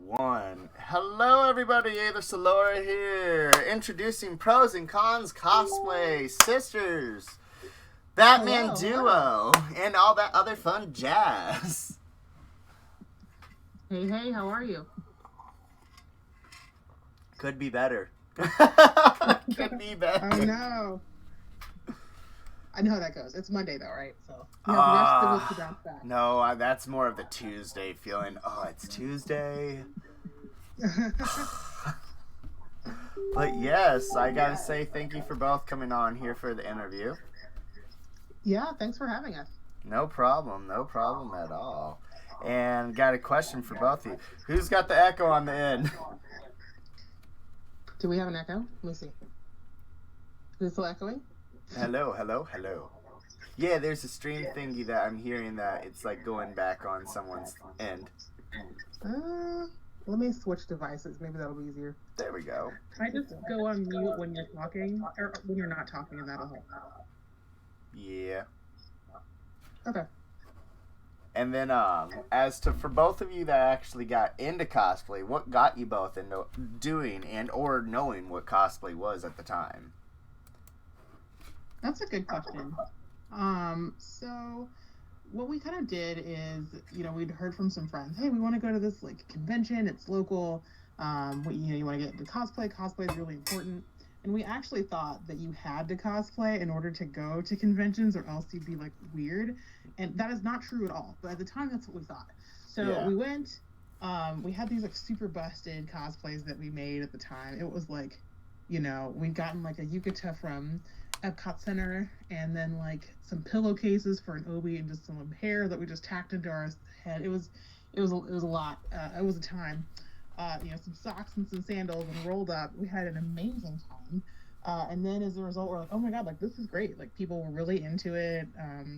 one. Hello, everybody. Ava Laura here, introducing Pros and Cons Cosplay Sisters, Batman Duo, and all that other fun jazz. Hey, how are you? Could be better. Could be better. I know. I know how that goes. It's Monday, though, right? So you have the rest of the week to bounce back. No, that's more of the Tuesday feeling. Oh, it's Tuesday. But yes, I gotta say thank you for both coming on here for the interview. Yeah, thanks for having us. No problem at all. And got a question for both of you. Who's got the echo on the end? Do we have an echo? Let me see. Is it still echoing? Hello. Yeah, there's a stream thingy that I'm hearing that it's like going back on someone's end. Let me switch devices. Maybe that'll be easier. There we go. Can I just go on mute when you're talking, or when you're not talking, and that'll help? Yeah. Okay. And then, as to for both of you that actually got into cosplay, what got you both into doing and or knowing what cosplay was at the time? That's a good question. So what we kind of did is, we'd heard from some friends, hey, we want to go to this like convention. It's local. You want to get into cosplay. Cosplay is really important. And we actually thought that you had to cosplay in order to go to conventions, or else you'd be like weird. And that is not true at all. But at the time, that's what we thought. So we went. We had these like super busted cosplays that we made at the time. It was like, we'd gotten like a yukata from Epcot Center, and then like some pillowcases for an obi, and just some hair that we just tacked into our head. It was a lot. It was a time. Some socks and some sandals, and rolled up. We had an amazing time. And then as a result, we're like, oh my god, like this is great. Like people were really into it.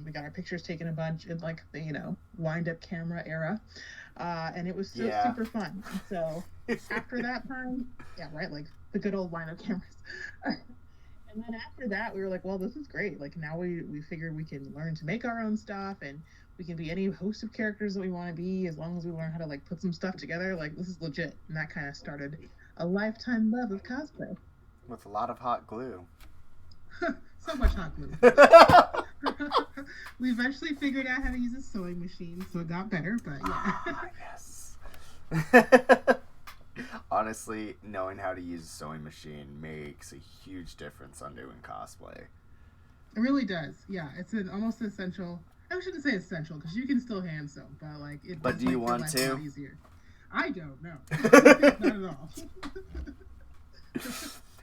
We got our pictures taken a bunch in like the wind up camera era, and it was so super fun. And so after that time, like the good old wind up cameras. And then after that, we were like, well, this is great. Like now we figured we can learn to make our own stuff, and we can be any host of characters that we want to be, as long as we learn how to like put some stuff together. Like this is legit, and that kind of started a lifetime love of cosplay. With a lot of hot glue. So much hot glue. We eventually figured out how to use a sewing machine, so it got better, but yeah. Yes. Honestly, knowing how to use a sewing machine makes a huge difference on doing cosplay. It really does. Yeah, it's almost essential. I shouldn't say essential, because you can still hand sew, but like it. But do you want to? Easier. I don't know. Not at all.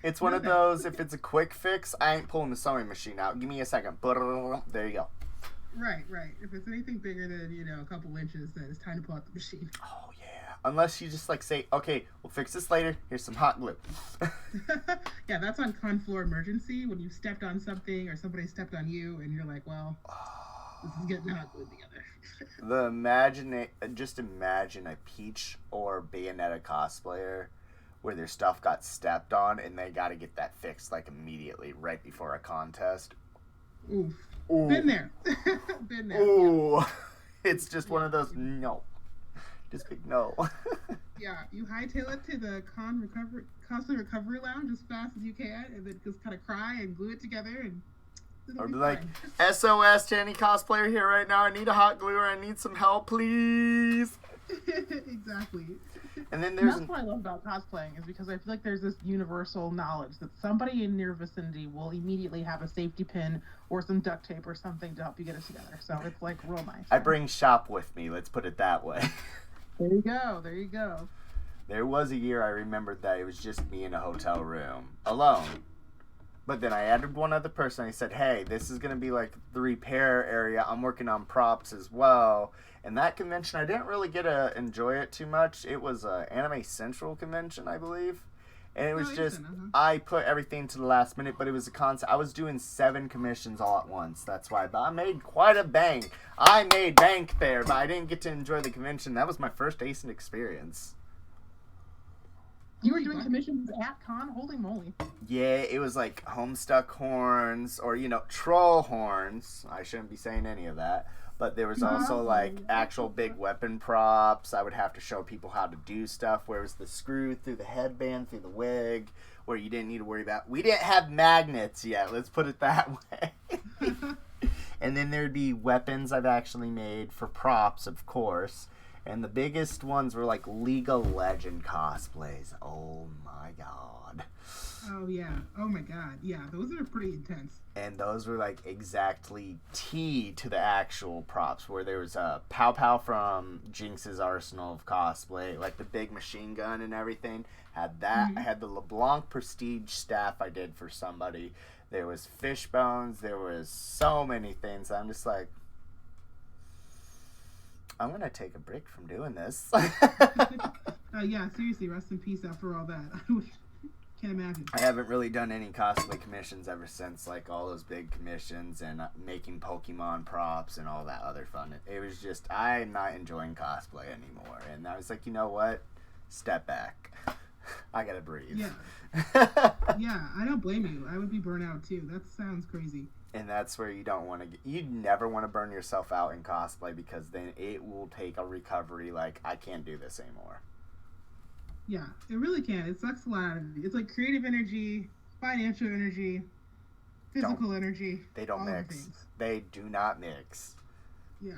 It's one of those, if it's a quick fix, I ain't pulling the sewing machine out. Give me a second. There you go. Right. If it's anything bigger than, a couple inches, then it's time to pull out the machine. Oh, yeah. Unless you just, say, okay, we'll fix this later. Here's some hot glue. Yeah, that's on Con Floor Emergency, when you stepped on something or somebody stepped on you, and you're like, well, this is getting hot glued together. Just imagine a Peach or Bayonetta cosplayer where their stuff got stepped on and they got to get that fixed immediately right before a contest. Oof. Ooh. Been there. Ooh. Yeah. It's just one of those no. Just big no. Yeah, you hightail it to the cosplay recovery lounge as fast as you can, and then just kind of cry and glue it together, and or be like, SOS to any cosplayer here right now. I need a hot gluer. I need some help, please. Exactly. And then that's what I love about cosplaying, is because I feel like there's this universal knowledge that somebody in your vicinity will immediately have a safety pin or some duct tape or something to help you get it together. So it's like real nice. I bring shop with me. Let's put it that way. There you go. There was a year I remembered that it was just me in a hotel room alone. But then I added one other person. I said, hey, this is going to be like the repair area. I'm working on props as well. And that convention, I didn't really get to enjoy it too much. It was an Anime Central convention, I believe. And it was I put everything to the last minute, but it was a concept. I was doing 7 commissions all at once. That's why. But I made quite a bank. I made bank there, but I didn't get to enjoy the convention. That was my first ACEN experience. You were doing commissions at con? Holy moly. Yeah, it was like Homestuck horns or, troll horns. I shouldn't be saying any of that. But there was also like actual big weapon props. I would have to show people how to do stuff. Where was the screw through the headband, through the wig, where you didn't need to worry about. We didn't have magnets yet. Let's put it that way. And then there'd be weapons I've actually made for props, of course. And the biggest ones were like League of Legends cosplays. Oh my god. Oh yeah. Oh my god. Yeah, those are pretty intense. And those were like exactly T to the actual props, where there was a Pow Pow from Jinx's arsenal of cosplay, like the big machine gun and everything. Had that. I had the LeBlanc Prestige staff I did for somebody. There was fish bones. There was so many things. I'm just like, I'm gonna take a break from doing this. Yeah, seriously, rest in peace after all that. Can't imagine. I haven't really done any cosplay commissions ever since, like all those big commissions and making Pokemon props and all that other fun. It was just, I'm not enjoying cosplay anymore. And I was like, you know what? Step back. I gotta breathe. Yeah. Yeah, I don't blame you. I would be burnt out too. That sounds crazy. And that's where you don't want to you never want to burn yourself out in cosplay, because then it will take a recovery. Like, I can't do this anymore. Yeah, it really can. It sucks a lot out of you. It's like creative energy, financial energy, physical energy. They don't mix. They do not mix. Yeah.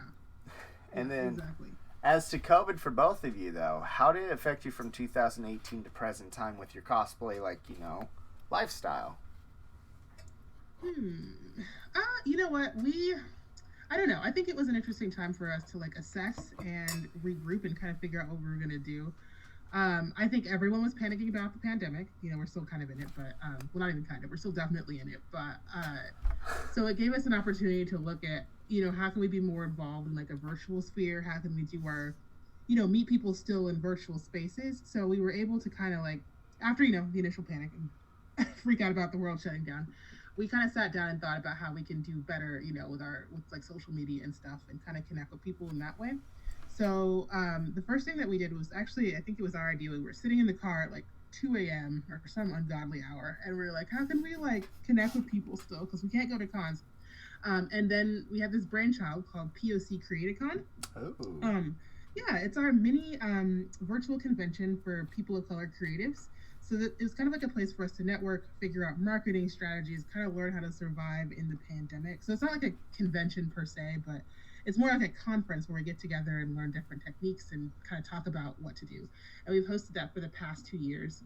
And then, exactly. As to COVID for both of you, though, how did it affect you from 2018 to present time with your cosplay, like, lifestyle? You know what? I don't know. I think it was an interesting time for us to, like, assess and regroup and kind of figure out what we were going to do. I think everyone was panicking about the pandemic. We're still kind of in it, but, well, not even kind of. We're still definitely in it. But, so it gave us an opportunity to look at, how can we be more involved in, like, a virtual sphere? How can we do our, meet people still in virtual spaces? So we were able to kind of, like, after, the initial panic and freak out about the world shutting down, we kind of sat down and thought about how we can do better, with like social media and stuff, and kind of connect with people in that way. So the first thing that we did was actually, I think it was our idea. We were sitting in the car at like 2 a.m. or some ungodly hour, and we were like, how can we like connect with people still? Because we can't go to cons. And then we had this brainchild called POC Create-A-Con. Oh. Yeah, it's our mini virtual convention for people of color creatives. So that it was kind of like a place for us to network, figure out marketing strategies, kind of learn how to survive in the pandemic. So it's not like a convention per se, but it's more like a conference where we get together and learn different techniques and kind of talk about what to do. And we've hosted that for the past 2 years.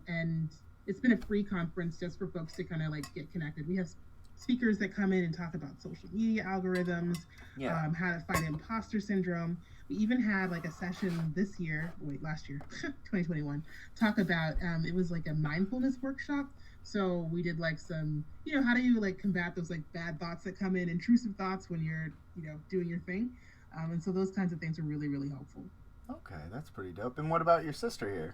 And it's been a free conference just for folks to kind of like get connected. We have speakers that come in and talk about social media algorithms, how to fight imposter syndrome. We even had like a session last year, 2021, talk about, it was like a mindfulness workshop. So we did like some, how do you like combat those like bad thoughts that come in, intrusive thoughts when you're, doing your thing. And so those kinds of things are really, really helpful. Okay, that's pretty dope. And what about your sister here?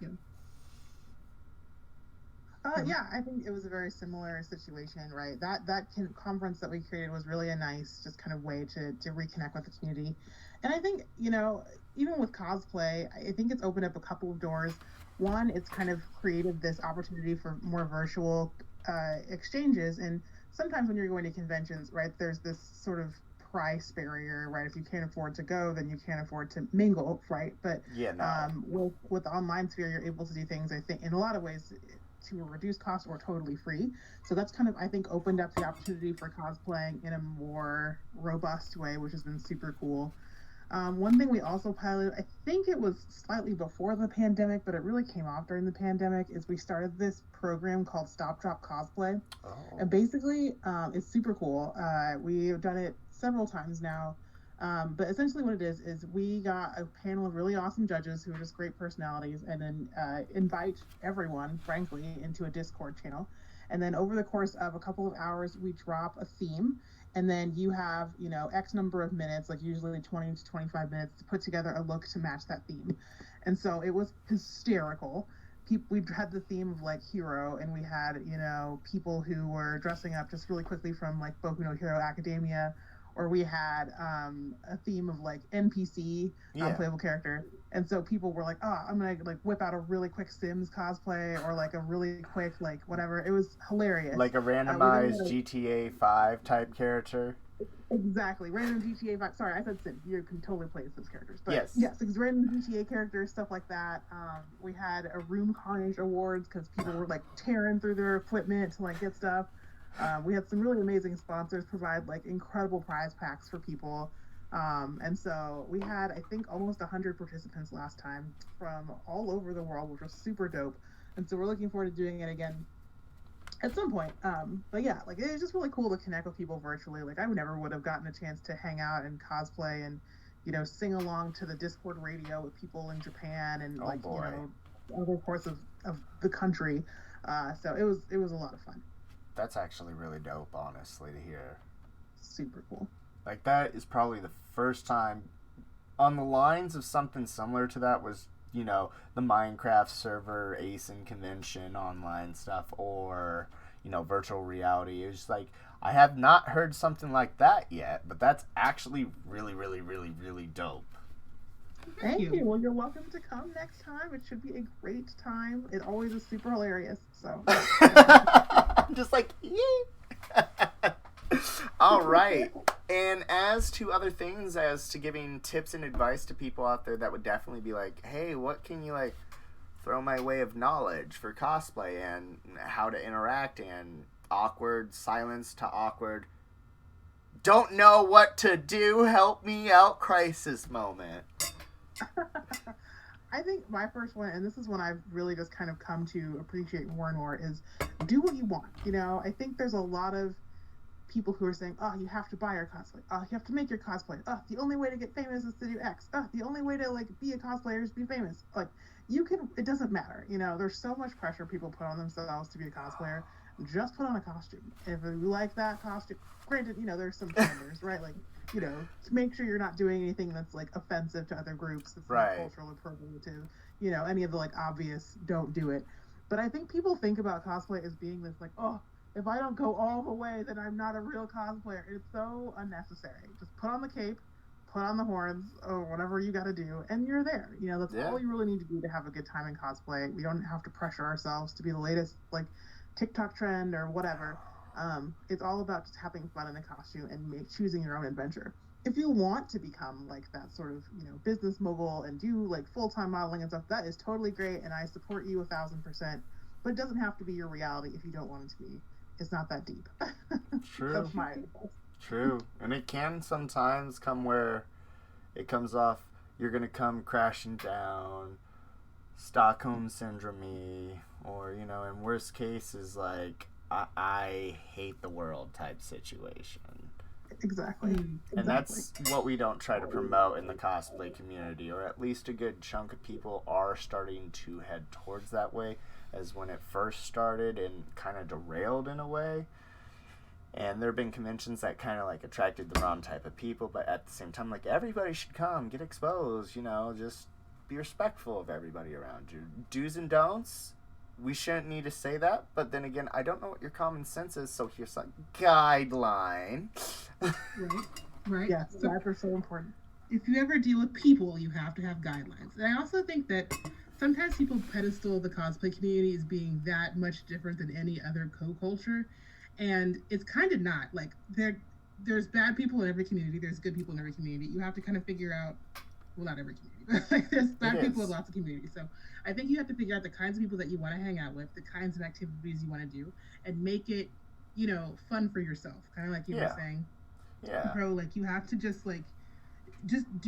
Yeah, I think it was a very similar situation, right? That conference that we created was really a nice, just kind of way to reconnect with the community. And I think, even with cosplay, I think it's opened up a couple of doors. One, it's kind of created this opportunity for more virtual exchanges. And sometimes when you're going to conventions, right, there's this sort of price barrier, right? If you can't afford to go, then you can't afford to mingle, right? But with the online sphere, you're able to do things, I think, in a lot of ways, to a reduced cost or totally free. So that's kind of, I think, opened up the opportunity for cosplaying in a more robust way, which has been super cool. One thing we also piloted, I think it was slightly before the pandemic, but it really came off during the pandemic, is we started this program called Stop Drop Cosplay. Oh. And basically, it's super cool. We've done it several times now. But essentially what it is we got a panel of really awesome judges who are just great personalities, and then invite everyone, frankly, into a Discord channel. And then over the course of a couple of hours, we drop a theme. And then you have, X number of minutes, like usually 20 to 25 minutes, to put together a look to match that theme. And so it was hysterical. We had the theme of like hero, and we had, people who were dressing up just really quickly from like Boku no Hero Academia, or we had a theme of like NPC, playable character. And so people were like, oh, I'm gonna like whip out a really quick Sims cosplay, or like a really quick like whatever. It was hilarious. Like a randomized GTA 5 type character. Exactly. Random GTA vibe. Sorry, I said Sid. You can totally play as those characters. But Yes. yes, it's random GTA characters, stuff like that. We had a Room Carnage Awards because people were like tearing through their equipment to like get stuff. We had some really amazing sponsors provide like incredible prize packs for people. And so we had, I think, almost 100 participants last time from all over the world, which was super dope. And so we're looking forward to doing it again at some point. But yeah, like it's just really cool to connect with people virtually. Like I never would have gotten a chance to hang out and cosplay and sing along to the Discord radio with people in Japan and Oh boy. Other parts of the country. So it was a lot of fun. That's actually really dope, honestly, to hear. Super cool. Like that is probably the first time on the lines of something similar to that was, the Minecraft server ASIN convention online stuff or, virtual reality. It was like I have not heard something like that yet, but that's actually really, really, really, really dope. Thank you. Well, you're welcome to come next time. It should be a great time. It always is super hilarious. So I'm just like, yee. All right. And as to other things, as to giving tips and advice to people out there that would definitely be like, hey, what can you like throw my way of knowledge for cosplay and how to interact and awkward silence to awkward don't know what to do, help me out crisis moment. I think my first one, and this is one I've really just kind of come to appreciate more and more, is do what you want. I think there's a lot of people who are saying, oh, you have to buy your cosplay. Oh, you have to make your cosplay. Oh, the only way to get famous is to do X. Oh, the only way to like be a cosplayer is to be famous. Like it doesn't matter. There's so much pressure people put on themselves to be a cosplayer. Just put on a costume. If you like that costume, granted, there's some standards, right? Like, to make sure you're not doing anything that's like offensive to other groups, that's right. Not cultural appropriative, any of the like obvious don't do it. But I think people think about cosplay as being this like, oh, if I don't go all the way, then I'm not a real cosplayer. It's so unnecessary. Just put on the cape, put on the horns, or whatever you got to do, and you're there. That's all you really need to do to have a good time in cosplay. We don't have to pressure ourselves to be the latest like TikTok trend or whatever. It's all about just having fun in a costume and choosing your own adventure. If you want to become like that sort of business mogul and do like full-time modeling and stuff, that is totally great, and I support you 1,000%. But it doesn't have to be your reality if you don't want it to be. It's not that deep. True. That's my advice. True. And it can sometimes come where it comes off, you're going to come crashing down, Stockholm Syndrome, or, in worst cases, like, I hate the world type situation. Exactly. And that's what we don't try to promote in the cosplay community, or at least a good chunk of people are starting to head towards that way, as when it first started and kind of derailed in a way. And there have been conventions that kind of like attracted the wrong type of people, but at the same time, like, everybody should come, get exposed, just be respectful of everybody around you. Do's and don'ts, we shouldn't need to say that, but then again, I don't know what your common sense is, so here's a guideline. Right. Yeah, so guides are so important. If you ever deal with people, you have to have guidelines. And I also think that sometimes people pedestal the cosplay community as being that much different than any other co-culture, and it's kind of not. Like, there's bad people in every community, there's good people in every community. You have to kind of figure out, well, not every community, but like, there's bad people in lots of communities. So I think you have to figure out the kinds of people that you want to hang out with, the kinds of activities you want to do, and make it, fun for yourself. Kind of like you were saying. Yeah. Bro, like, you have to just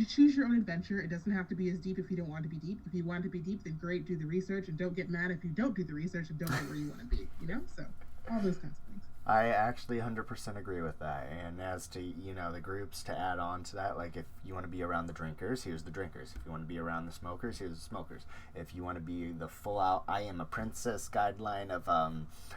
choose your own adventure. It doesn't have to be as deep if you don't want to be deep. If you want to be deep, then great, do the research, and don't get mad if you don't do the research and don't get where you want to be, So, all those kinds of things. I actually 100% agree with that. And as to, the groups to add on to that, like, if you want to be around the drinkers, here's the drinkers. If you want to be around the smokers, here's the smokers. If you want to be the full-out I am a princess guideline of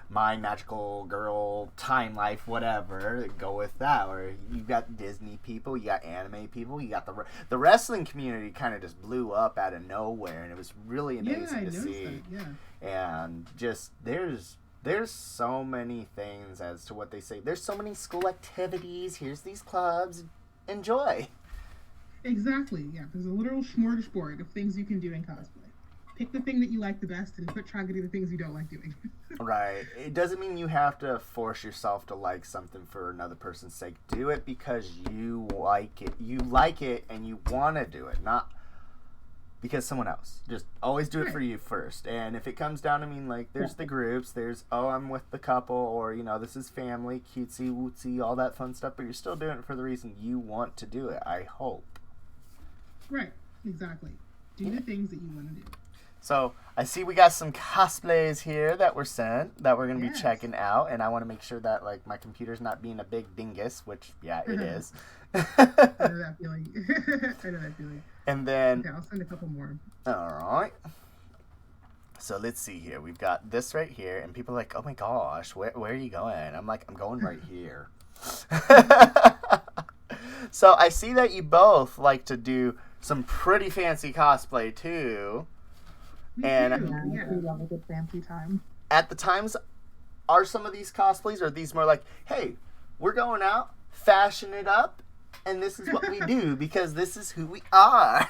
my magical girl time life, whatever, go with that. Or you got Disney people, you got anime people, you got the wrestling community kind of just blew up out of nowhere, and it was really amazing to see. That, yeah. And just, there's so many things as to what they say. There's so many school activities. Here's these clubs. Enjoy. Exactly, yeah. There's a literal smorgasbord of things you can do in cosplay. pick the thing that you like the best and quit trying to do the things you don't like doing. Right. It doesn't mean you have to force yourself to like something for another person's sake. Do it because you like it. You like it and you want to do it, not because someone else. Just always do it for you first. And if it comes down to like there's the groups, there's I'm with the couple, or this is family, cutesy wootsy, all that fun stuff, but you're still doing it for the reason you want to do it, I hope. Right. Exactly. Do the things that you want to do. So I see we got some cosplays here that were sent that we're going to be checking out, and I want to make sure that my computer's not being a big dingus, which it is. I know that feeling. I know that feeling. And then okay, I'll send a couple more. All right. So let's see here. We've got this right here, and people are like, "Oh my gosh, where are you going?" I'm like, "I'm going right here." So I see that you both like to do some pretty fancy cosplay too. We love a good fancy time. At the times, are some of these cosplays, or are these more like, hey, we're going out, fashion it up, and this is what we do because this is who we are?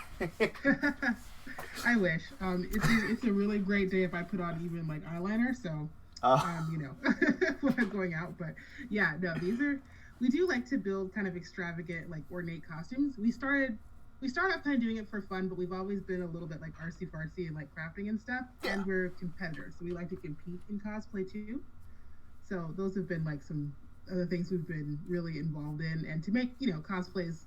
I wish. It's a really great day if I put on even eyeliner, so when I'm going out. But yeah, no, we do like to build kind of extravagant, ornate costumes. We started off kind of doing it for fun, but we've always been a little bit artsy fartsy and crafting and stuff. Yeah. And we're competitors, so we like to compete in cosplay too. So those have been some other things we've been really involved in. And to make cosplays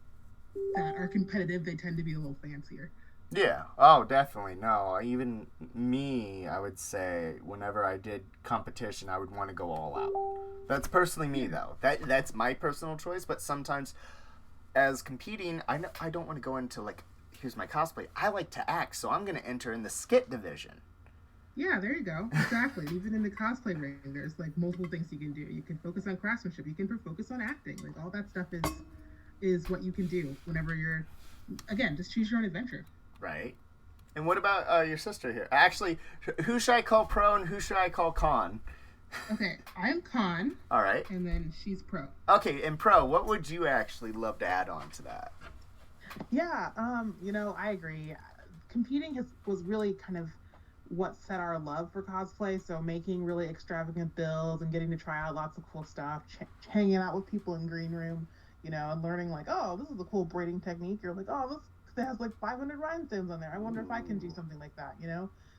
that are competitive, they tend to be a little fancier. Yeah. Oh, definitely. No, even me, I would say whenever I did competition, I would want to go all out. That's personally me, though. That's my personal choice. But sometimes, as competing, I don't want to go into here's my cosplay. I like to act, so I'm going to enter in the skit division. Yeah, there you go. Exactly. Even in the cosplay ring, there's multiple things you can do. You can focus on craftsmanship. You can focus on acting. All that stuff is what you can do whenever you're, again, just choose your own adventure. Right. And what about your sister here? Actually, who should I call pro and who should I call con? Okay, I'm con. All right. And then she's pro. Okay, and pro, what would you actually love to add on to that? Yeah, I agree. Competing was really kind of what set our love for cosplay. So making really extravagant builds and getting to try out lots of cool stuff, hanging out with people in green room, and learning oh, this is a cool braiding technique. You're like, oh, this has 500 rhinestones on there. I wonder if I can do something like that,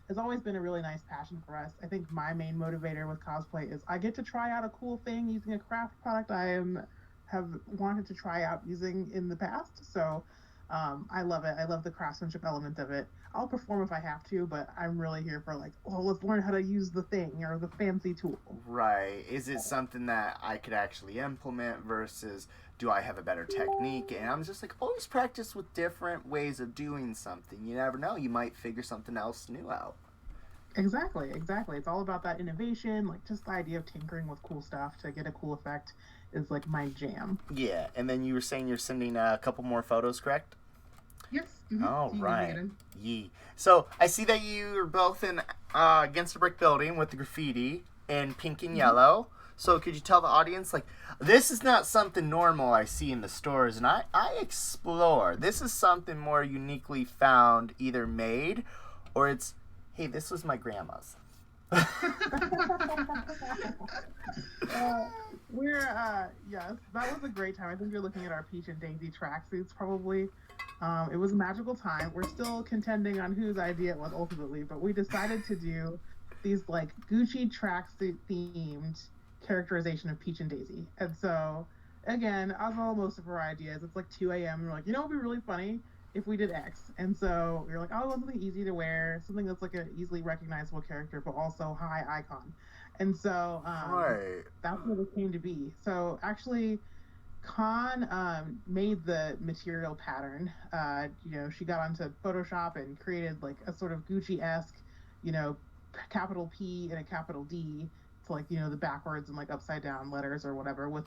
It's always been a really nice passion for us. I think my main motivator with cosplay is I get to try out a cool thing using a craft product I have wanted to try out using in the past. So I love it. I love the craftsmanship element of it. I'll perform if I have to, but I'm really here for let's learn how to use the thing or the fancy tool. Right. Is it something that I could actually implement versus do I have a better technique? And I'm just always practice with different ways of doing something. You never know. You might figure something else new out. Exactly. It's all about that innovation, just the idea of tinkering with cool stuff to get a cool effect is my jam. Yeah, and then you were saying you're sending a couple more photos, correct? Yes. Mm-hmm. All right. Yee. So I see that you're both in Against a Brick Building with the graffiti in pink and yellow. So could you tell the audience, this is not something normal I see in the stores, and I explore. This is something more uniquely found, either made, or it's, hey, this was my grandma's. Yes, that was a great time. I think you're looking at our Peach and Daisy tracksuits, probably. It was a magical time. We're still contending on whose idea it was ultimately, but we decided to do these Gucci tracksuit themed characterization of Peach and Daisy. And so, again, as all most of our ideas, it's 2 a.m. and we're it would be really funny if we did X. And so we were I want something easy to wear, something that's an easily recognizable character, but also high icon. And so that's what it came to be. So actually, Con made the material pattern. She got onto Photoshop and created a sort of Gucci-esque, capital P and a capital D to the backwards and upside down letters or whatever with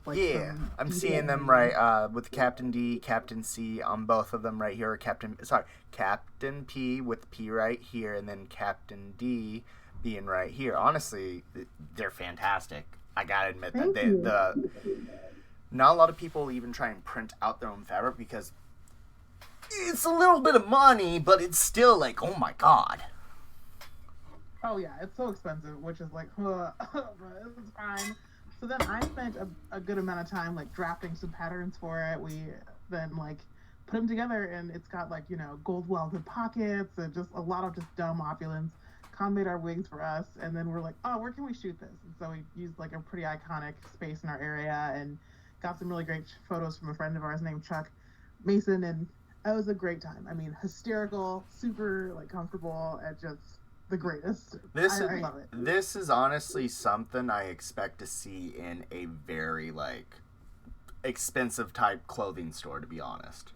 I'm seeing them right with Captain D, Captain C on both of them right here. Captain P with P right here, and then Captain D being right here. Honestly, they're fantastic. I gotta admit that not a lot of people even try and print out their own fabric because it's a little bit of money, but it's still oh my god. Oh yeah, it's so expensive, which is like, but it's fine. So then I spent a good amount of time like drafting some patterns for it. We then like put them together, and it's got like gold welded pockets and just a lot of just dumb opulence. Con made our wigs for us, and then we're like, oh, where can we shoot this? And so we used like a pretty iconic space in our area, and got some really great photos from a friend of ours named Chuck Mason, and it was a great time. I mean, hysterical, super like comfortable, and just the greatest. I love it. This is honestly something I expect to see in a very like expensive type clothing store, to be honest.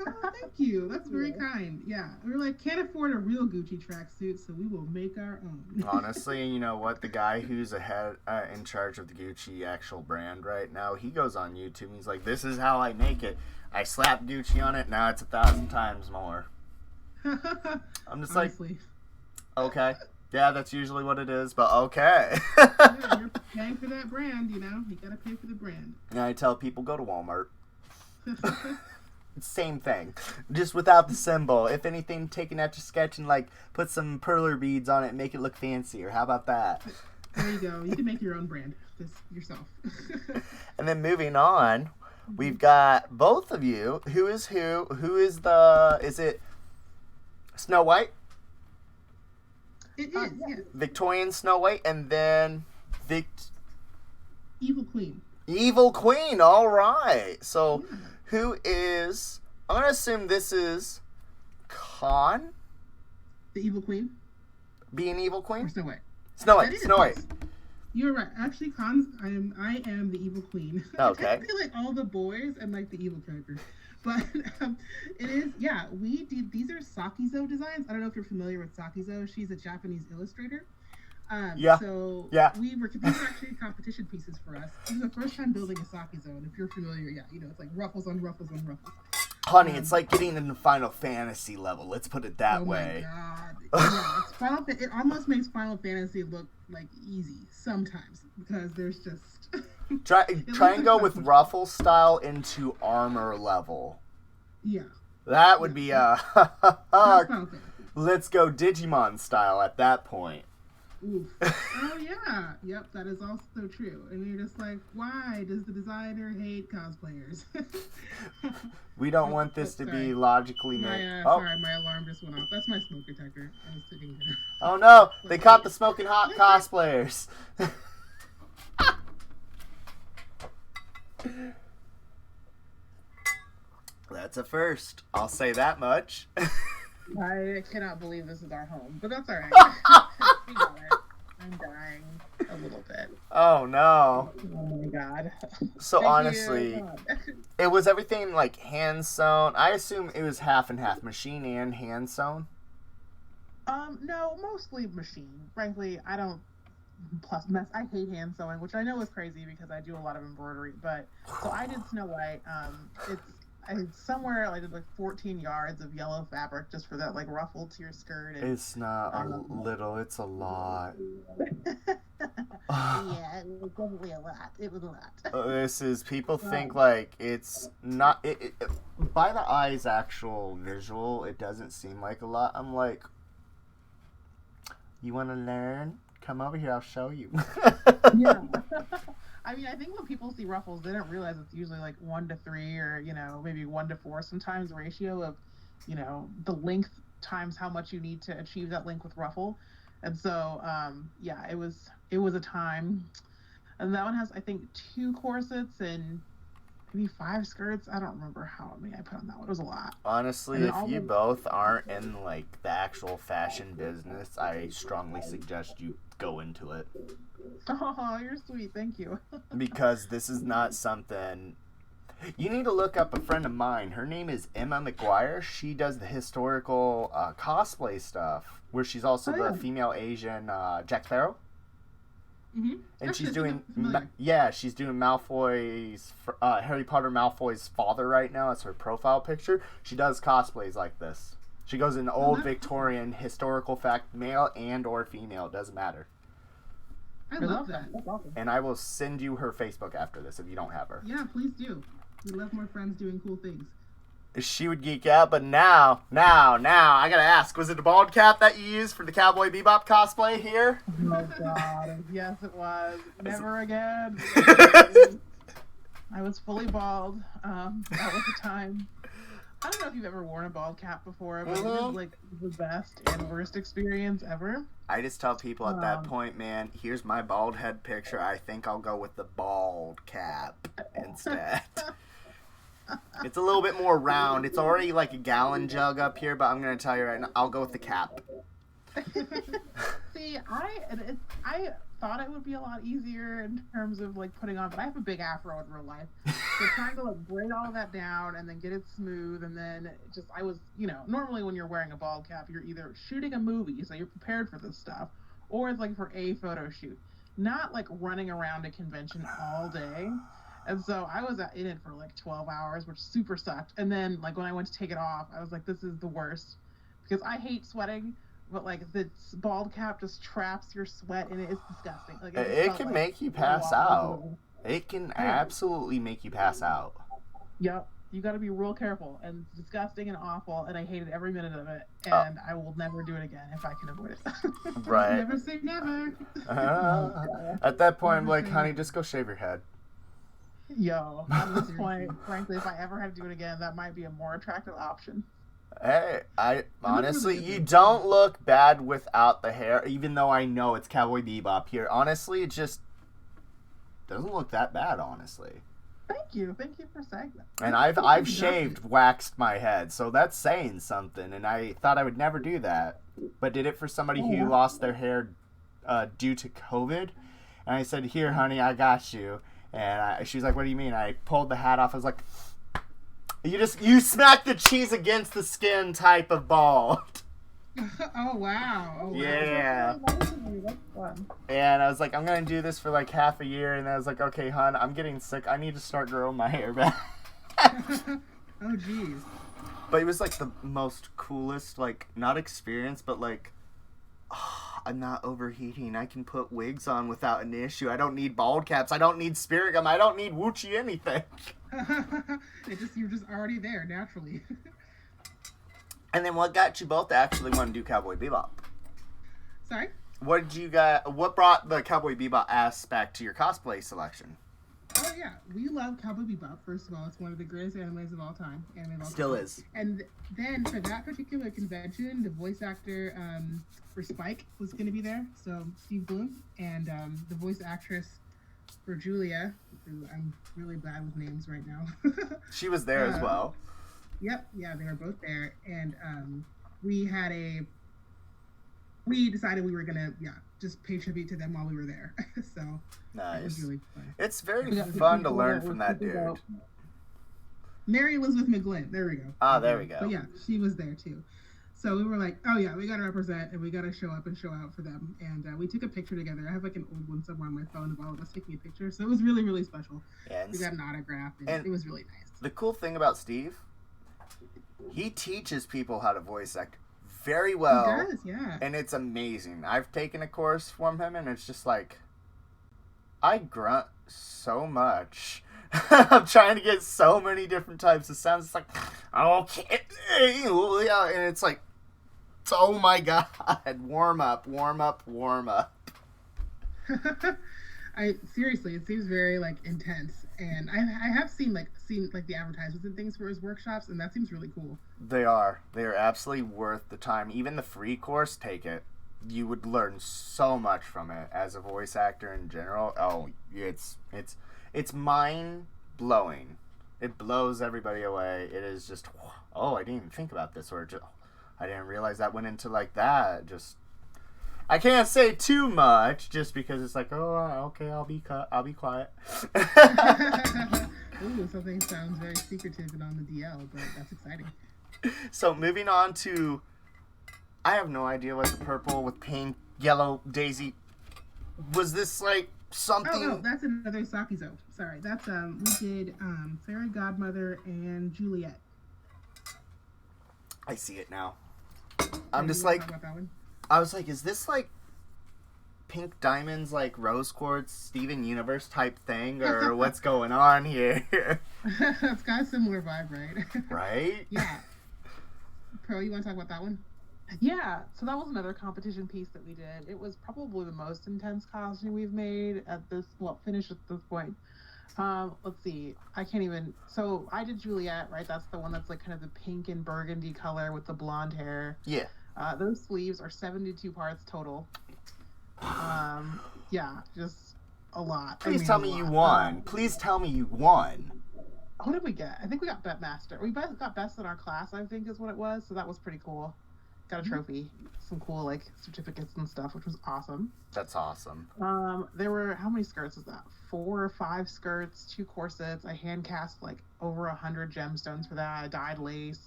Oh, thank you. That's very kind. Yeah, we're like, can't afford a real Gucci tracksuit, so we will make our own. Honestly, you know what? The guy who's ahead in charge of the Gucci actual brand right now, he goes on YouTube and he's like, "This is how I make it. I slap Gucci on it. Now it's 1,000 times more." I'm just Honestly. like, okay, yeah, that's usually what it is, but okay. Yeah, you're paying for that brand, you gotta pay for the brand. And I tell people, go to Walmart. Same thing, just without the symbol. If anything, take an etch a sketch and like put some perler beads on it and make it look fancier. How about that? There you go. You can make your own brand just yourself. And then moving on, we've got both of you. Who is who? Who is the? Is it Snow White? It is, yes. Victorian Snow White, and then Evil Queen. Evil Queen. All right. So. Yeah. Who is... I'm going to assume this is Con? The Evil Queen? Being Evil Queen? Or Snow White? Snow White. Snow White. You're right. Actually, Con's... I am the Evil Queen. Okay. I feel like all the boys and like the evil characters. But it is... Yeah, we did... These are Sakizo designs. I don't know if you're familiar with Sakizo. She's a Japanese illustrator. Yeah. So yeah. These were actually competition pieces for us. This is the first time building a Sakizo, and if you're familiar, it's like ruffles on ruffles on ruffles. Honey, it's like getting into Final Fantasy level. Let's put it that way. Oh my god! Yeah, it almost makes Final Fantasy look like easy sometimes because there's just try and go with ruffle style into armor level. Yeah. That would be let's go Digimon style at that point. Oof. Oh yeah, yep, that is also true. And you're just like, why does the designer hate cosplayers? We don't want this to be logically made. Sorry, my alarm just went off. That's my smoke detector. I was sitting there. Oh no, they caught the smoking hot cosplayers. That's a first. I'll say that much. I cannot believe this is our home, but that's all right. We got it. I'm dying a little bit. Oh no! Oh my god! So honestly, it was everything like hand sewn. I assume it was half and half, machine and hand sewn. No, mostly machine. Frankly, I don't. Plus, I hate hand sewing, which I know is crazy because I do a lot of embroidery. But so I did Snow White. Somewhere I did like 14 yards of yellow fabric just for that like ruffle to your skirt. And, it's not a little, it's a lot. Yeah, it was definitely a lot. It was a lot. This is, people think like it's not, by the eye's actual visual, it doesn't seem like a lot. I'm like, you want to learn? Come over here, I'll show you. Yeah. I mean, I think when people see ruffles, they don't realize it's usually like 1 to 3 or, maybe 1 to 4 sometimes ratio of, the length times how much you need to achieve that length with ruffle. And so, yeah, it was a time. And that one has, I think, 2 corsets and maybe 5 skirts. I don't remember how many I put on that one. It was a lot. Honestly, if you both aren't in like the actual fashion business, I strongly suggest you go into it. Oh, you're sweet. Thank you. Because this is not something... You need to look up a friend of mine. Her name is Emma McGuire. She does the historical cosplay stuff, where she's also the female Asian Jack Sparrow. Mm-hmm. And she's doing, she's doing Malfoy's, Harry Potter Malfoy's father right now. That's her profile picture. She does cosplays like this. She goes in old Victorian historical fact, male and or female, it doesn't matter. I love that. That's awesome. And I will send you her Facebook after this if you don't have her. Yeah, please do. We love more friends doing cool things. she would geek out. But now, I gotta ask, was it a bald cap that you used for the Cowboy Bebop cosplay here? Oh God, yes it was. Never again. I was fully bald. That was the time. I don't know if you've ever worn a bald cap before, but it was like the best and worst experience ever. I just tell people at that point, man, here's my bald head picture. I think I'll go with the bald cap instead. It's a little bit more round. It's already like a gallon jug up here, but I'm going to tell you right now, I'll go with the cap. See, I thought it would be a lot easier in terms of like putting on, but I have a big afro in real life, so trying to like braid all of that down and then get it smooth, and then just I was, normally when you're wearing a bald cap, you're either shooting a movie, so you're prepared for this stuff, or it's like for a photo shoot, not like running around a convention all day. And so I was in it for like 12 hours, which super sucked. And then like when I went to take it off, I was like, this is the worst, because I hate sweating. But like the bald cap just traps your sweat and it's disgusting. Like it can make you pass out. It can absolutely make you pass out. Yep. You got to be real careful, and it's disgusting and awful, and I hated every minute of it, and I will never do it again if I can avoid it. Right. Never say never. At that point, I'm like, honey, just go shave your head. Yo, at this point, frankly, if I ever had to do it again, that might be a more attractive option. Hey, I honestly, you don't look bad without the hair, even though I know it's Cowboy Bebop here. Honestly, it just doesn't look that bad, honestly. Thank you for saying that. And I've shaved, waxed my head, so that's saying something. And I thought I would never do that, but did it for somebody who lost their hair due to COVID. And I said, "Here, honey, I got you." And she's like, "What do you mean?" I pulled the hat off. I was like, You smack the cheese against the skin type of bald. Oh, wow. Yeah. That's fun. And I was like, I'm going to do this for like half a year. And I was like, okay, hon, I'm getting sick. I need to start growing my hair back. Oh, jeez. But it was like the most coolest, like, not experience, but like, I'm not overheating. I can put wigs on without an issue. I don't need bald caps. I don't need spirit gum. I don't need Wuchi anything. You're just already there naturally. And then what got you both to actually want to do Cowboy Bebop? Sorry? What brought the Cowboy Bebop aspect to your cosplay selection? Oh yeah, we love Cowboy Bebop. First of all, it's one of the greatest animes of all time. Still is. And then for that particular convention, the voice actor for Spike was going to be there. So Steve Bloom, and the voice actress for Julia, who I'm really bad with names right now. She was there as well. Yep, yeah, they were both there, and we decided we were gonna just pay tribute to them while we were there. So nice. It was really fun. It's very fun to learn from that dude. Mary Elizabeth McGlynn. There we go. Ah, there we go. But yeah, she was there too. So we were like, oh yeah, we gotta represent and we gotta show up and show out for them. And we took a picture together. I have like an old one somewhere on my phone of all of us taking a picture. So it was really, really special. Yeah, we got an autograph and it was really nice. The cool thing about Steve, he teaches people how to voice act very well. He does, yeah. And it's amazing. I've taken a course from him, and it's just like, I grunt so much. I'm trying to get so many different types of sounds. It's like, okay. And it's like, oh my God. Warm up. Seriously, it seems very like intense, and I have seen the advertisements and things for his workshops, and that seems really cool. They are absolutely worth the time. Even the free course, take it. You would learn so much from it as a voice actor in general. Oh, it's mind blowing. It blows everybody away. It is just, oh, I didn't even think about this, or just, I didn't realize that went into like that. Just, I can't say too much just because it's like, oh, okay, I'll be quiet. Ooh, something sounds very secretive and on the DL, but that's exciting. So moving on to, I have no idea what the purple with pink, yellow, daisy, was this like something? Oh, that's another Sakizo. Sorry, that's we did Fairy Godmother and Juliet. I see it now. I'm just like, I was like, is this like Pink Diamonds, like Rose Quartz, Steven Universe type thing, or what's going on here? It's got a similar vibe, right? Right? Yeah. Pro, you want to talk about that one? Yeah, so that was another competition piece that we did. It was probably the most intense costume we've made at this, well, finished at this point. Let's see. I can't even. So I did Juliet, right? That's the one that's like kind of the pink and burgundy color with the blonde hair. Yeah. Those sleeves are 72 parts total. Yeah, just a lot. Please tell me you won. Please tell me you won. What did we get? I think we got Master. We got best in our class, I think is what it was. So that was pretty cool. Got a trophy, some cool like certificates and stuff, which was awesome. That's awesome. There were, how many skirts was that? 4 or 5 skirts, 2 corsets. I hand cast like over 100 gemstones for that. I dyed lace.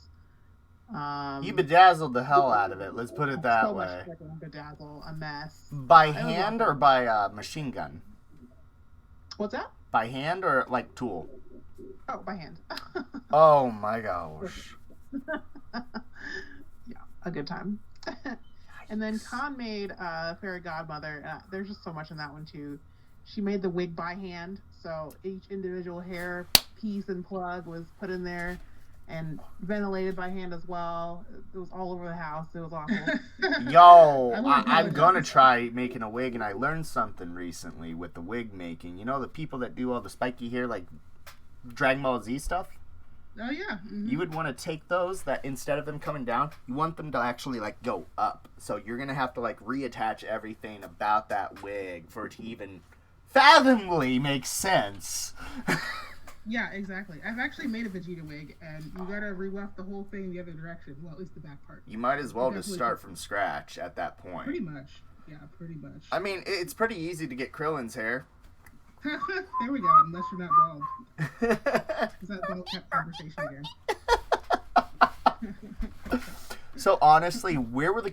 You bedazzled the hell out of it. Let's put it that way. So much bedazzle, a mess. By hand or by machine gun? What's that? By hand or like tool? Oh, by hand. Oh my gosh. Yeah, a good time. And then Con made Fairy Godmother. There's just so much in that one too. She made the wig by hand, so each individual hair piece and plug was put in there and ventilated by hand as well. It was all over the house. It was awful. Yo, I'm gonna try making a wig, and I learned something recently with the wig making. You know the people that do all the spiky hair, like Dragon Ball Z stuff? Oh yeah. Mm-hmm. You would want to take those that instead of them coming down, you want them to actually like go up. So you're gonna have to like reattach everything about that wig for it to even fathomably make sense. Yeah, exactly. I've actually made a Vegeta wig, and you gotta rewaft the whole thing the other direction. Well, at least the back part. You might as well just start from scratch at that point. Pretty much. Yeah, pretty much. I mean, it's pretty easy to get Krillin's hair. There we go, unless you're not bald. Is that bald cap conversation again? So honestly, what was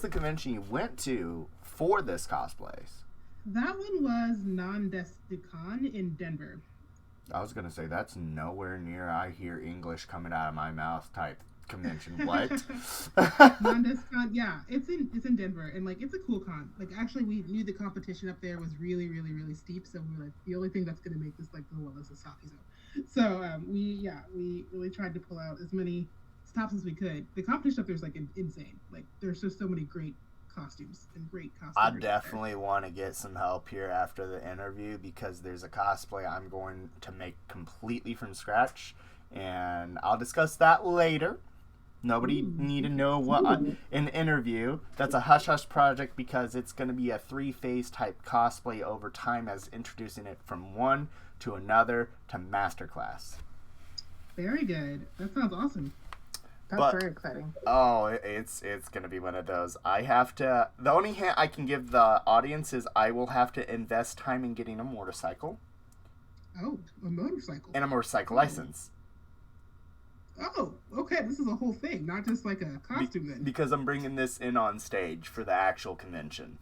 the convention you went to for this cosplays? That one was Non-Desticon in Denver. I was gonna say that's nowhere near I hear English coming out of my mouth type convention. What? Non-Desticon, yeah, it's in Denver, and like it's a cool con. Like actually, we knew the competition up there was really, really, really steep, so we were like, the only thing that's gonna make this like go well is a Saki zone. So we really tried to pull out as many stops as we could. The competition up there is like insane. Like there's just so many great costumes and great costumes. I definitely want to get some help here after the interview because there's a cosplay I'm going to make completely from scratch, and I'll discuss that later. Nobody need to know what an interview. That's a hush-hush project because it's going to be a 3-phase type cosplay over time as introducing it from one to another to masterclass. Very good. That sounds awesome. That's very exciting. Oh, it's going to be one of those. The only hint I can give the audience is I will have to invest time in getting a motorcycle. Oh, a motorcycle. And a motorcycle license. Oh, okay. This is a whole thing, not just like a costume then. Because I'm bringing this in on stage for the actual convention.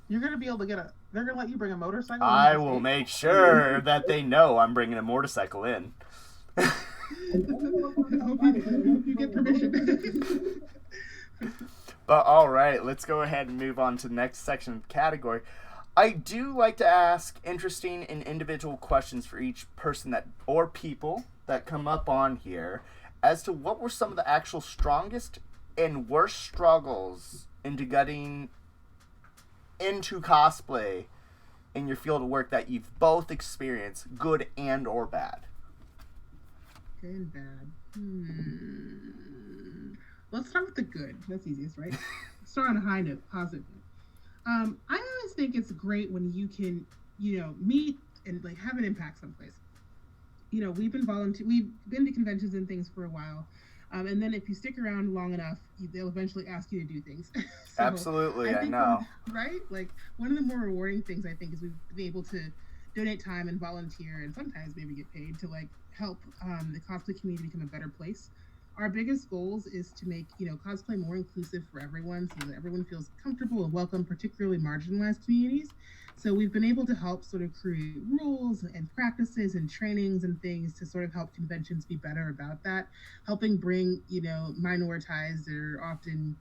You're going to be able to they're going to let you bring a motorcycle? I will make sure that they know I'm bringing a motorcycle in. I hope you get permission. But all right, let's go ahead and move on to the next section of the category. I do like to ask interesting and individual questions for each person or people that come up on here as to what were some of the actual strongest and worst struggles into getting into cosplay in your field of work that you've both experienced, good and or bad. Good and bad. Let's start with the good. That's easiest, right? Start on a high note, positive. I always think it's great when you can, meet and like have an impact someplace. We've been to conventions and things for a while, and then if you stick around long enough, they'll eventually ask you to do things. So Absolutely, I know. Right? Like one of the more rewarding things I think is we've been able to donate time and volunteer, and sometimes maybe get paid to like help the cosplay community become a better place. Our biggest goals is to make cosplay more inclusive for everyone, so that everyone feels comfortable and welcome, particularly marginalized communities. So we've been able to help sort of create rules and practices and trainings and things to sort of help conventions be better about that, helping bring minoritized or often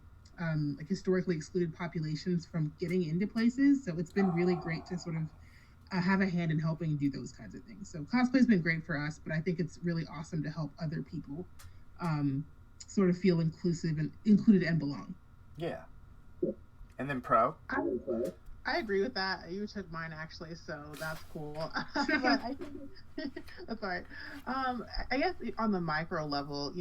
like historically excluded populations from getting into places. So it's been really great to sort of have a hand in helping do those kinds of things. So cosplay's been great for us, but I think it's really awesome to help other people sort of feel included and belong. Yeah. And then Pro? I agree with that. You took mine actually, so that's cool. But I think that's all right. I guess on the micro level,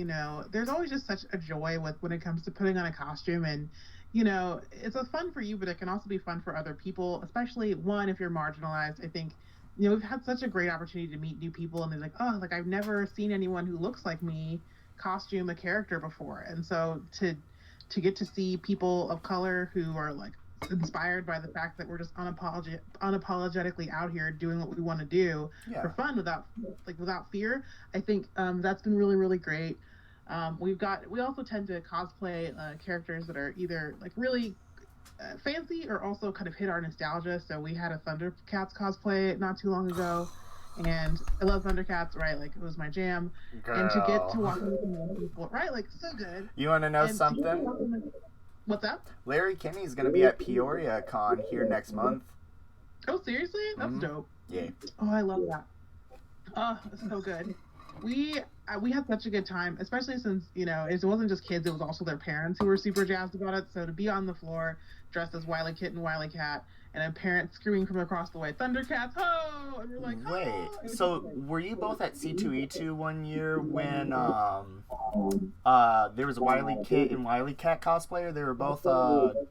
there's always just such a joy when it comes to putting on a costume, and it's a fun for you, but it can also be fun for other people, especially if you're marginalized. I think we've had such a great opportunity to meet new people, and they're like, oh, like I've never seen anyone who looks like me costume a character before, and so to get to see people of color who are like inspired by the fact that we're just unapologetically out here doing what we want to do for fun without fear. I think that's been really, really great. We also tend to cosplay characters that are either like really fancy or also kind of hit our nostalgia. So we had a Thundercats cosplay not too long ago, and I love Thundercats, right? Like it was my jam. Girl. And to get to walk with people, right? Like so good. You want to know something? What's up? Larry Kinney's going to be at Peoria Con here next month. Oh, seriously? That's dope. Yeah. Oh, I love that. Oh, it's so good. We had such a good time, especially since, it wasn't just kids, it was also their parents who were super jazzed about it. So to be on the floor dressed as Wile E. Kit and Wile E. Cat, and a parent screaming from across the way, Thundercats, ho! And we're like, ho! Wait, so were you both at C2E2 one year when there was a Wile E. Kit and Wile E. Cat cosplayer? They were both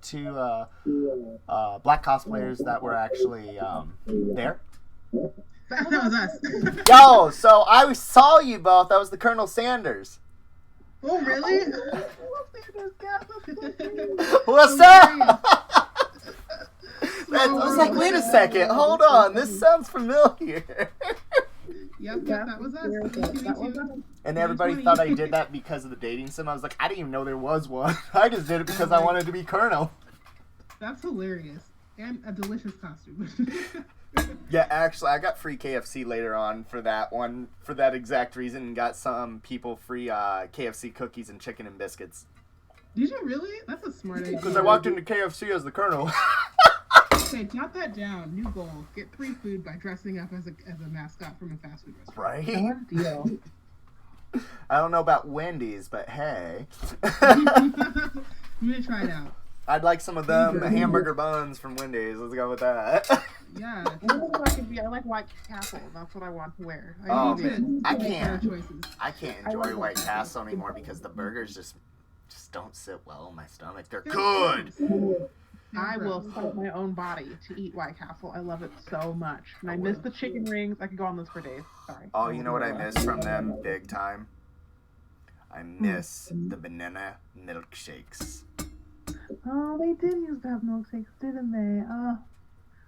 two black cosplayers that were actually there? That was us. Yo, so I saw you both. That was the Colonel Sanders. Oh, really? What's up? I was like, wait a second, hold on, this sounds familiar. Yep, that was us. And everybody thought I did that because of the dating sim. I was like, I didn't even know there was one. I just did it because I wanted to be Colonel. That's hilarious. And a delicious costume. Yeah, actually, I got free KFC later on for that one, for that exact reason, and got some people free KFC cookies and chicken and biscuits. Did you really? That's a smart idea. Because I walked into KFC as the Colonel. Okay, jot that down. New goal. Get free food by dressing up as a mascot from a fast food restaurant. Right? Deal. I don't know about Wendy's, but hey. I'm gonna try it out. I'd like some of them hamburger buns from Wendy's. Let's go with that. Yeah. I like White Castle. That's what I want to wear. I can't enjoy White Castle anymore because the burgers just don't sit well in my stomach. They're good. I will fight my own body to eat White Castle. I love it so much. And I miss the chicken rings. I could go on this for days. Sorry. Oh, you know what I miss from them big time? I miss the banana milkshakes. Oh, they did used to have milkshakes, didn't they?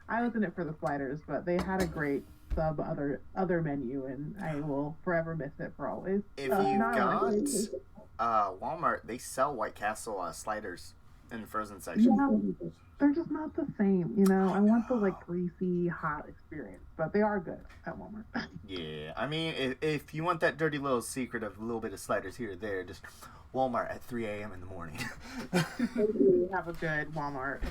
I was in it for the sliders, but they had a great other menu, and I will forever miss it for always. If you got Walmart, they sell White Castle sliders in the frozen section. Yeah, they're just not the same, I want the greasy, hot experience, but they are good at Walmart. Yeah, I mean, if you want that dirty little secret of a little bit of sliders here or there, just Walmart at 3 a.m. in the morning. We have a good Walmart.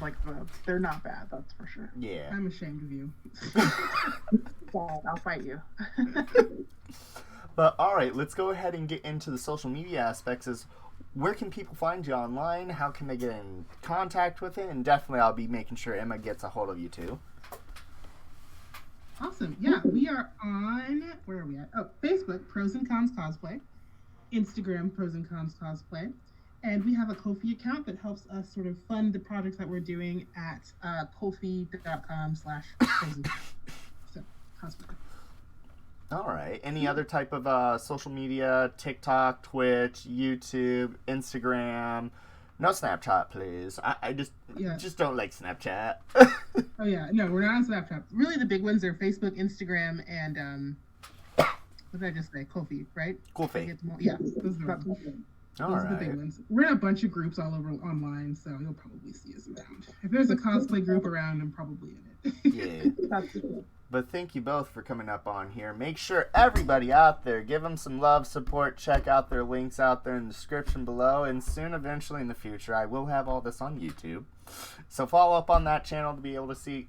They're not bad, that's for sure. Yeah. I'm ashamed of you. I'll fight you. But all right, let's go ahead and get into the social media aspects. Where can people find you online? How can they get in contact with it? And definitely I'll be making sure Emma gets a hold of you too. Awesome. Yeah, we are on, where are we at? Oh, Facebook, Pros and Cons Cosplay. Instagram, Pros and Cons Cosplay. And we have a Ko-fi account that helps us sort of fund the projects that we're doing at ko-fi.com/pros. So, cosplay. All right. Any other type of social media? TikTok, Twitch, YouTube, Instagram. No Snapchat, please. I just don't like Snapchat. Oh yeah, no, we're not on Snapchat. Really, the big ones are Facebook, Instagram, and what did I just say? Ko-fi, right? Ko-fi. Yeah, those are the big ones. We're in a bunch of groups all over online, so you'll probably see us around. If there's a cosplay group around, I'm probably in it. Yeah. That's cool. But thank you both for coming up on here. Make sure everybody out there, give them some love, support, check out their links out there in the description below, and soon, eventually in the future, I will have all this on YouTube. So follow up on that channel to be able to see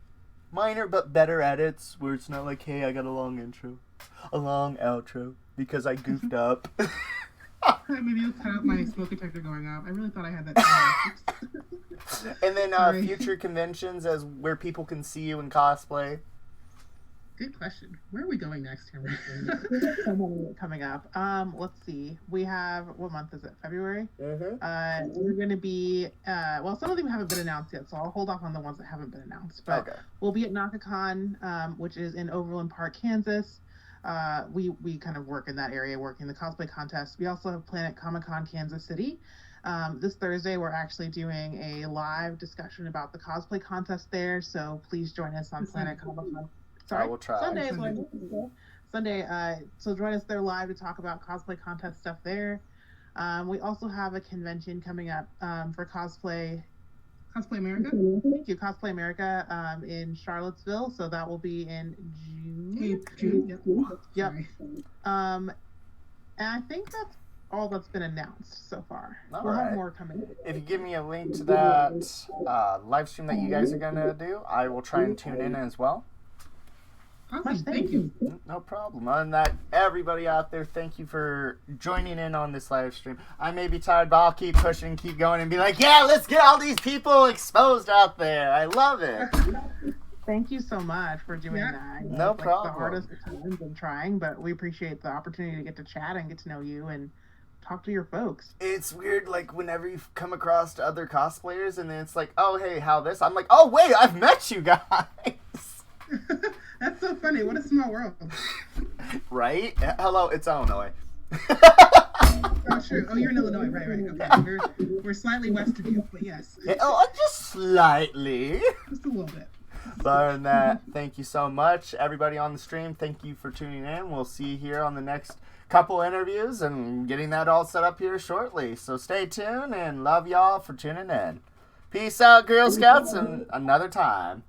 minor but better edits where it's not like, hey, I got a long intro, a long outro because I goofed up. Maybe you'll cut out my smoke detector going off. I really thought I had that. And then Sorry. future conventions as where people can see you in cosplay. Good question. Where are we going next here? So many coming up. Let's see. We have, what month is it? February? Mm-hmm. We're going to be, well, some of them haven't been announced yet, so I'll hold off on the ones that haven't been announced. But Okay. we'll be at NakaCon, which is in Overland Park, Kansas. We kind of work in that area, working the cosplay contest. We also have Planet Comic-Con Kansas City. This Thursday, we're actually doing a live discussion about the cosplay contest there, so please join us on Planet Comic-Con. Sorry, I will try. Sunday is what I meant to say. Sunday, so join us there live to talk about cosplay contest stuff there. We also have a convention coming up for cosplay. Cosplay America? Thank you, Cosplay America in Charlottesville. So that will be in June. June. Yep. Sorry. And I think that's all that's been announced so far. All We'll have right. more coming. If you give me a link to that live stream that you guys are going to do, I will try and tune in as well. Awesome. Thank you. No problem. Other than that, everybody out there, thank you for joining in on this live stream. I may be tired, but I'll keep pushing, keep going, and be like, yeah, let's get all these people exposed out there. I love it. Thank you so much for doing Yeah. that. No It's problem. Like the hardest of times and trying, but we appreciate the opportunity to get to chat and get to know you and talk to your folks. It's weird, like, whenever you come across other cosplayers, and then it's like, oh, hey, how this? I'm like, oh, wait, I've met you guys. That's so funny. What a small world. Right? Hello, it's Illinois. Oh, sure. Oh, you're in Illinois. Right. Okay. We're slightly west of you, but yes. Oh, just slightly. Just a little bit. But other than that, thank you so much. Everybody on the stream, thank you for tuning in. We'll see you here on the next couple interviews and getting that all set up here shortly. So stay tuned and love y'all for tuning in. Peace out, Girl Scouts, and another time.